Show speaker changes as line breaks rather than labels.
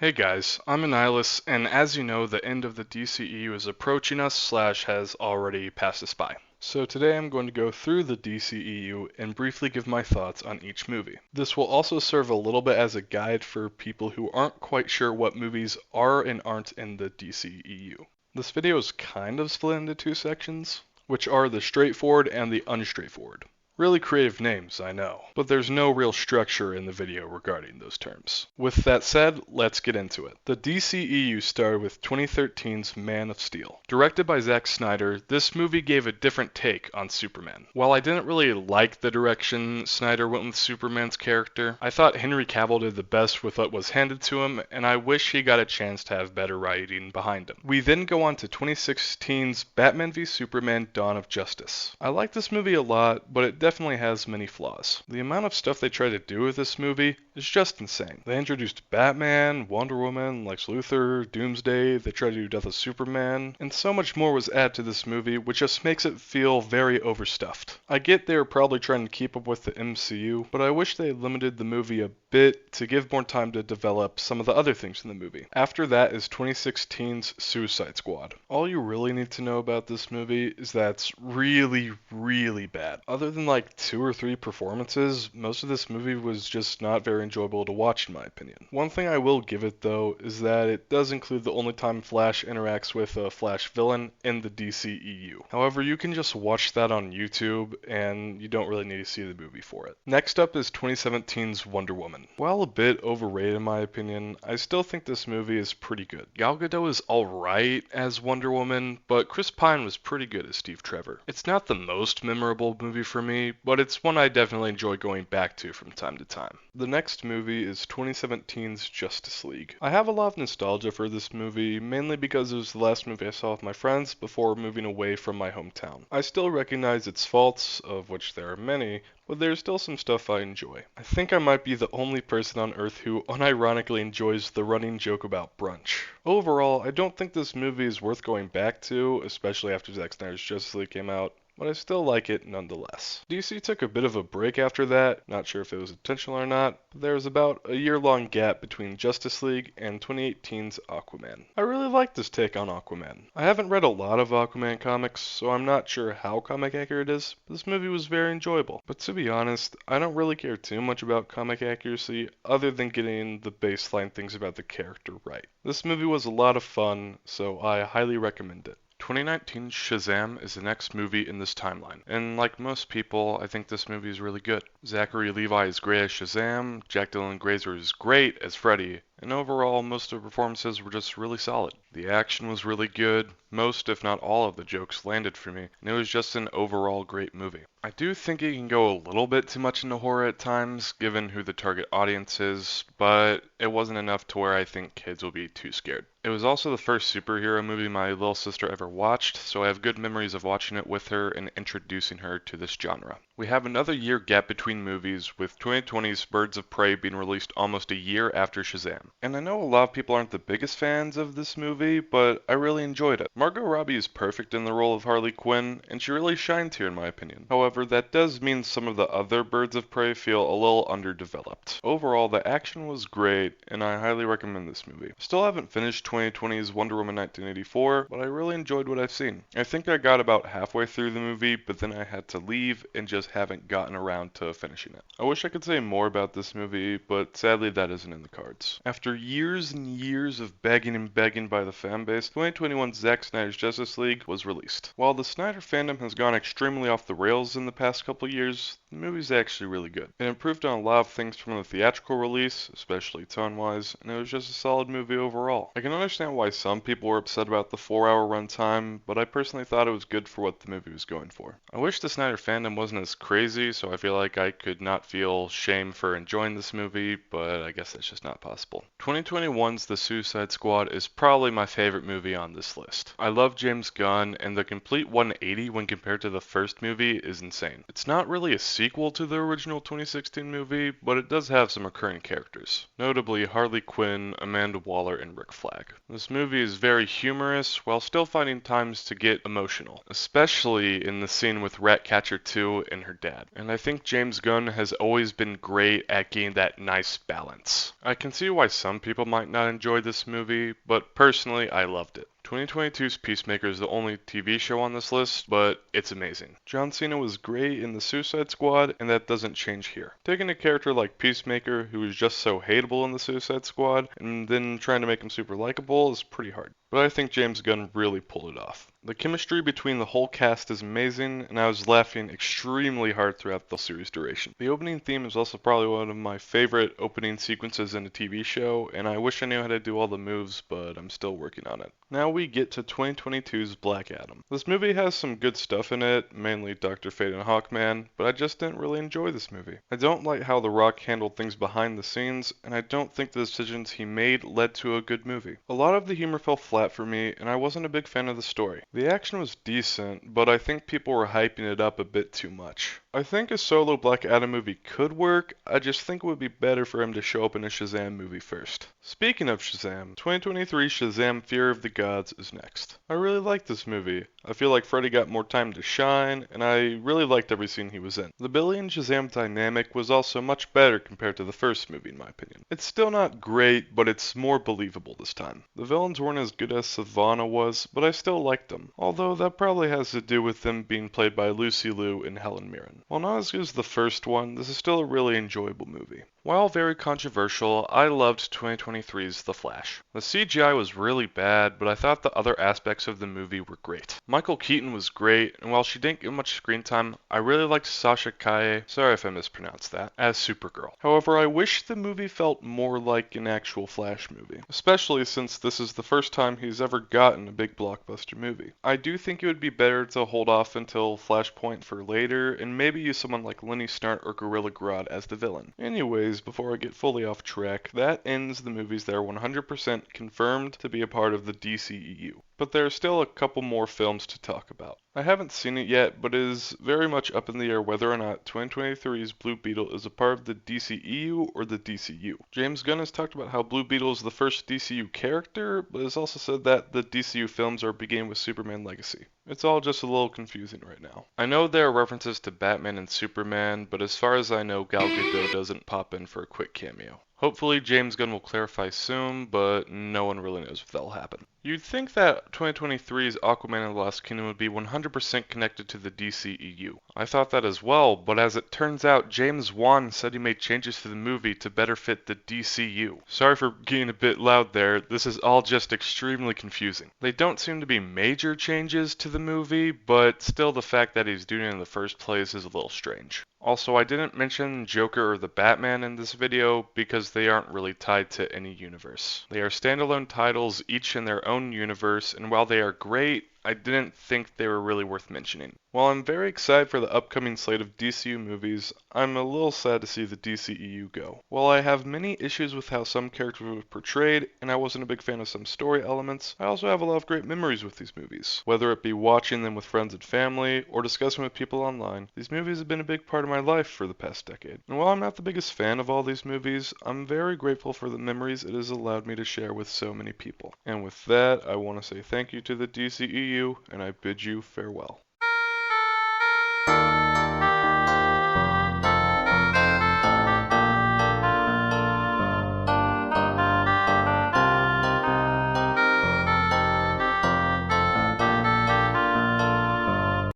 Hey guys, I'm Annihilus, and as you know, the end of the DCEU is approaching us slash has already passed us by. So today I'm going to go through the DCEU and briefly give my thoughts on each movie. This will also serve a little bit as a guide for people who aren't quite sure what movies are and aren't in the DCEU. This video is kind of split into two sections, which are the straightforward and the unstraightforward. Really creative names, I know, but there's no real structure in the video regarding those terms. With that said, let's get into it. The DCEU started with 2013's Man of Steel. Directed by Zack Snyder, this movie gave a different take on Superman. While I didn't really like the direction Snyder went with Superman's character, I thought Henry Cavill did the best with what was handed to him, and I wish he got a chance to have better writing behind him. We then go on to 2016's Batman v Superman: Dawn of Justice. I like this movie a lot, but it definitely has many flaws. The amount of stuff they try to do with this movie is just insane. They introduced Batman, Wonder Woman, Lex Luthor, Doomsday, they try to do Death of Superman, and so much more was added to this movie, which just makes it feel very overstuffed. I get they were probably trying to keep up with the MCU, but I wish they had limited the movie a bit to give more time to develop some of the other things in the movie. After that is 2016's Suicide Squad. All you really need to know about this movie is that it's really, really bad. Other than like 2 or 3 performances, most of this movie was just not very enjoyable to watch in my opinion. One thing I will give it though is that it does include the only time Flash interacts with a Flash villain in the DCEU. However, you can just watch that on YouTube and you don't really need to see the movie for it. Next up is 2017's Wonder Woman. While a bit overrated in my opinion, I still think this movie is pretty good. Gal Gadot is alright as Wonder Woman, but Chris Pine was pretty good as Steve Trevor. It's not the most memorable movie for me, but it's one I definitely enjoy going back to from time to time. The next movie is 2017's Justice League. I have a lot of nostalgia for this movie, mainly because it was the last movie I saw with my friends before moving away from my hometown. I still recognize its faults, of which there are many, but there's still some stuff I enjoy. I think I might be the only person on earth who unironically enjoys the running joke about brunch. Overall, I don't think this movie is worth going back to, especially after Zack Snyder's Justice League came out, but I still like it nonetheless. DC took a bit of a break after that, not sure if it was intentional or not, but there was about a year-long gap between Justice League and 2018's Aquaman. I really like this take on Aquaman. I haven't read a lot of Aquaman comics, so I'm not sure how comic accurate it is, but this movie was very enjoyable. But to be honest, I don't really care too much about comic accuracy, other than getting the baseline things about the character right. This movie was a lot of fun, so I highly recommend it. 2019's Shazam is the next movie in this timeline, and like most people, I think this movie is really good. Zachary Levi is great as Shazam, Jack Dylan Grazer is great as Freddy, and overall, most of the performances were just really solid. The action was really good, most if not all of the jokes landed for me, and it was just an overall great movie. I do think it can go a little bit too much into horror at times, given who the target audience is, but it wasn't enough to where I think kids will be too scared. It was also the first superhero movie my little sister ever watched, so I have good memories of watching it with her and introducing her to this genre. We have another year gap between movies, with 2020's Birds of Prey being released almost a year after Shazam. And I know a lot of people aren't the biggest fans of this movie, but I really enjoyed it. Margot Robbie is perfect in the role of Harley Quinn, and she really shined here in my opinion. However, that does mean some of the other Birds of Prey feel a little underdeveloped. Overall, the action was great, and I highly recommend this movie. Still haven't finished 2020's Wonder Woman 1984, but I really enjoyed what I've seen. I think I got about halfway through the movie, but then I had to leave and just haven't gotten around to finishing it. I wish I could say more about this movie, but sadly that isn't in the cards. After years and years of begging and begging by the fanbase, 2021's Zack Snyder's Justice League was released. While the Snyder fandom has gone extremely off the rails in the past couple years, the movie's actually really good. It improved on a lot of things from the theatrical release, especially tone-wise, and it was just a solid movie overall. I can understand why some people were upset about the 4-hour runtime, but I personally thought it was good for what the movie was going for. I wish the Snyder fandom wasn't as crazy, so I feel like I could not feel shame for enjoying this movie, but I guess that's just not possible. 2021's The Suicide Squad is probably my favorite movie on this list. I love James Gunn, and the complete 180 when compared to the first movie is insane. It's not really a sequel to the original 2016 movie, but it does have some recurring characters, notably Harley Quinn, Amanda Waller, and Rick Flag. This movie is very humorous while still finding times to get emotional, especially in the scene with Ratcatcher 2 and her dad. And I think James Gunn has always been great at getting that nice balance. I can see why some people might not enjoy this movie, but personally I loved it. 2022's Peacemaker is the only TV show on this list, but it's amazing. John Cena was great in the Suicide Squad, and that doesn't change here. Taking a character like Peacemaker, who is just so hateable in the Suicide Squad, and then trying to make him super likable is pretty hard. But I think James Gunn really pulled it off. The chemistry between the whole cast is amazing, and I was laughing extremely hard throughout the series duration. The opening theme is also probably one of my favorite opening sequences in a TV show, and I wish I knew how to do all the moves, but I'm still working on it. Now we get to 2022's Black Adam. This movie has some good stuff in it, mainly Dr. Fate and Hawkman, but I just didn't really enjoy this movie. I don't like how The Rock handled things behind the scenes, and I don't think the decisions he made led to a good movie. A lot of the humor fell flat for me, and I wasn't a big fan of the story. The action was decent, but I think people were hyping it up a bit too much. I think a solo Black Adam movie could work, I just think it would be better for him to show up in a Shazam movie first. Speaking of Shazam, 2023 Shazam Fear of the Gods is next. I really like this movie. I feel like Freddy got more time to shine, and I really liked every scene he was in. The Billy and Shazam dynamic was also much better compared to the first movie in my opinion. It's still not great, but it's more believable this time. The villains weren't as good as Savannah was, but I still liked them, although that probably has to do with them being played by Lucy Liu and Helen Mirren. While not as good as the first one, this is still a really enjoyable movie. While very controversial, I loved 2023's The Flash. The CGI was really bad, but I thought the other aspects of the movie were great. Michael Keaton was great, and while she didn't get much screen time, I really liked Sasha Calle, sorry if I mispronounced that, as Supergirl. However, I wish the movie felt more like an actual Flash movie, especially since this is the first time he's ever gotten a big blockbuster movie. I do think it would be better to hold off until Flashpoint for later, and maybe use someone like Lenny Snart or Gorilla Grodd as the villain. Anyways, before I get fully off track, that ends the movies that are 100% confirmed to be a part of the DCEU. But there are still a couple more films to talk about. I haven't seen it yet, but it is very much up in the air whether or not 2023's Blue Beetle is a part of the DCEU or the DCU. James Gunn has talked about how Blue Beetle is the first DCU character, but has also said that the DCU films are beginning with Superman Legacy. It's all just a little confusing right now. I know there are references to Batman and Superman, but as far as I know, Gal Gadot doesn't pop in for a quick cameo. Hopefully James Gunn will clarify soon, but no one really knows if that'll happen. You'd think that 2023's Aquaman and the Lost Kingdom would be 100% connected to the DCEU. I thought that as well, but as it turns out, James Wan said he made changes to the movie to better fit the DCU. Sorry for getting a bit loud there, this is all just extremely confusing. They don't seem to be major changes to the movie, but still the fact that he's doing it in the first place is a little strange. Also, I didn't mention Joker or the Batman in this video because they aren't really tied to any universe. They are standalone titles, each in their own universe, and while they are great, I didn't think they were really worth mentioning. While I'm very excited for the upcoming slate of DCU movies, I'm a little sad to see the DCEU go. While I have many issues with how some characters were portrayed, and I wasn't a big fan of some story elements, I also have a lot of great memories with these movies. Whether it be watching them with friends and family, or discussing with people online, these movies have been a big part of my life for the past decade. And while I'm not the biggest fan of all these movies, I'm very grateful for the memories it has allowed me to share with so many people. And with that, I want to say thank you to the DCEU, and I bid you farewell.